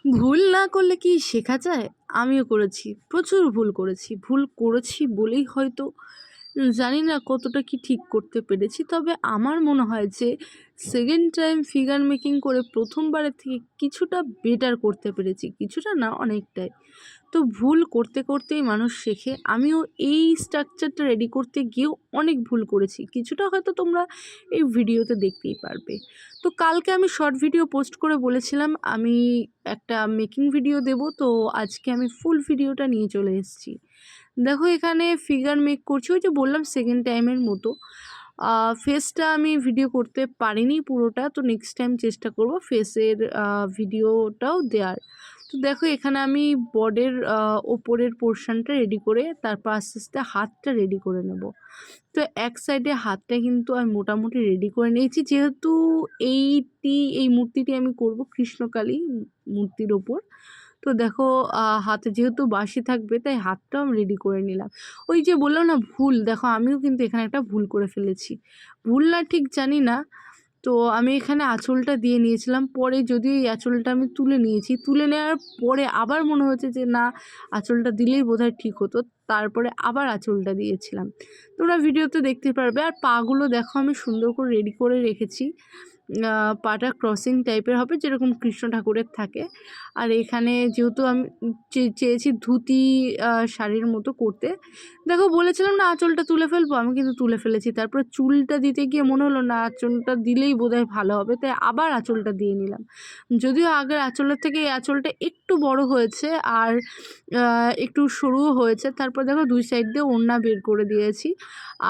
ভুল না করলে কি শেখা যায়? আমিও করেছি। প্রচুর ভুল করেছি। ভুল করেছি বলেই হয়তো জানি না কতটা কি ঠিক করতে পেরেছি। তবে আমার মনে হয় যে সেকেন্ড টাইম ফিগার মেকিং করে ১ম বারের থেকে কিছুটা বেটার করতে পেরেছি। কিছুটা না, অনেকটাই। তো ভুল করতে করতেই মানুষ শেখে। আমিও এই স্ট্রাকচারটা রেডি করতে গিয়েও অনেক ভুল করেছি। কিছুটা হয়তো তোমরা এই ভিডিওতে দেখতেই পারবে। তো কালকে আমি শর্ট ভিডিও পোস্ট করে বলেছিলাম আমি একটা মেকিং ভিডিও দেব। তো আজকে আমি ফুল ভিডিওটা নিয়ে চলে এসেছি। দেখো এখানে ফিগার মেক করছি, ওই যে বললাম সেকেন্ড টাইমের মতো। ফেসটা আমি ভিডিও করতে পারিনি পুরোটা, তো নেক্সট টাইম চেষ্টা করব ফেসের ভিডিওটাও দেওয়ার। তো দেখো এখানে আমি বডির ওপরের পোর্শনটা রেডি করে তারপর আস্তে আস্তে হাতটা রেডি করে নেব। তো এক সাইডে হাতটা কিন্তু আমি মোটামুটি রেডি করে নিয়েছি, যেহেতু এই মূর্তিটি আমি করব কৃষ্ণকালী মূর্তির ওপর। তো দেখো হাতে যেহেতু বাঁশি থাকবে তাই হাতটাও আমি রেডি করে নিলাম। ওই যে বললাম না ভুল, দেখো আমিও কিন্তু এখানে একটা ভুল করে ফেলেছি। ভুল না ঠিক জানি না। তো আমি এখানে আঁচলটা দিয়ে নিয়েছিলাম, পরে যদিও এই আঁচলটা আমি তুলে নিয়েছি। তুলে নেওয়ার পরে আবার মনে হয়েছে যে না, আঁচলটা দিলেই বোধহয় ঠিক হতো। তারপরে আবার আঁচলটা দিয়েছিলাম। তোমরা ভিডিওতে দেখতে পারবে। আর পাগুলো দেখো আমি সুন্দর করে রেডি করে রেখেছি। পাটা ক্রসিং টাইপের হবে, যেরকম কৃষ্ণ ঠাকুরের থাকে। আর এখানে যেহেতু আমি চেয়েছি ধুতি শাড়ির মতো করতে। দেখো বলেছিলাম না আঁচলটা তুলে ফেলবো, আমি কিন্তু তুলে ফেলেছি। তারপরে চুলটা দিতে গিয়ে মনে হলো না আঁচলটা দিলেই বোধহয় ভালো হবে, তাই আবার আঁচলটা দিয়ে নিলাম। যদিও আগের আঁচলের থেকে এই আঁচলটা একটু বড় হয়েছে আর একটু সরুও হয়েছে। তারপর দেখো দুই সাইড দিয়ে ওড়না বের করে দিয়েছি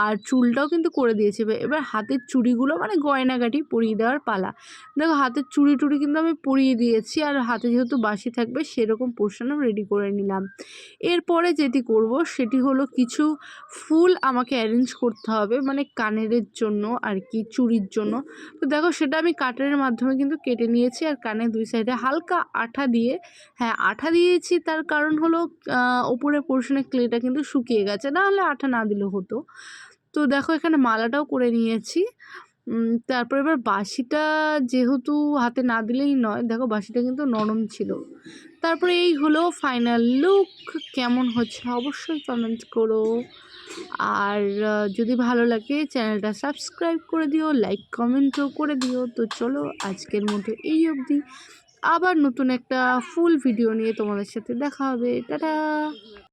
আর চুলটাও কিন্তু করে দিয়েছি। এবার হাতের চুড়িগুলো মানে গয়নাগাটি পরিয়ে দেওয়ার পালা। দেখো হাতের চুড়ি টুড়ি কিন্তু আমি পরিয়ে দিয়েছি, আর হাতে যেহেতু বাঁশি থাকবে সেরকম পোর্শনও রেডি করে নিলাম। এরপরে যেটি করব সেটি হলো কিছু ফুল আমাকে অ্যারেঞ্জ করতে হবে, মানে কানের জন্য আর কি, চুড়ির জন্য। তো দেখো সেটা আমি কাটারের মাধ্যমে কিন্তু কেটে নিয়েছি, আর কানের দুই সাইডে হালকা আঠা দিয়ে, হ্যাঁ আঠা দিয়েছি তার কারণ হলো ওপরের পোর্শনের ক্লেটা কিন্তু শুকিয়ে গেছে, না হলে আঠা না দিলেও হতো। তো দেখো এখানে মালাটাও করে নিয়েছি। তারপর এবার বাঁশিটা যেহেতু হাতে না দিলেই নয়, দেখো বাঁশিটা কিন্তু নরম ছিল। তারপরে এই হলো ফাইনাল লুক। কেমন হচ্ছে অবশ্যই কমেন্ট করো। আর যদি ভালো লাগে চ্যানেলটা সাবস্ক্রাইব করে দিও, লাইক কমেন্টও করে দিও। তো চলো আজকের মতো এই অবধি। আবার নতুন একটা ফুল ভিডিও নিয়ে তোমাদের সাথে দেখা হবে। টাটা।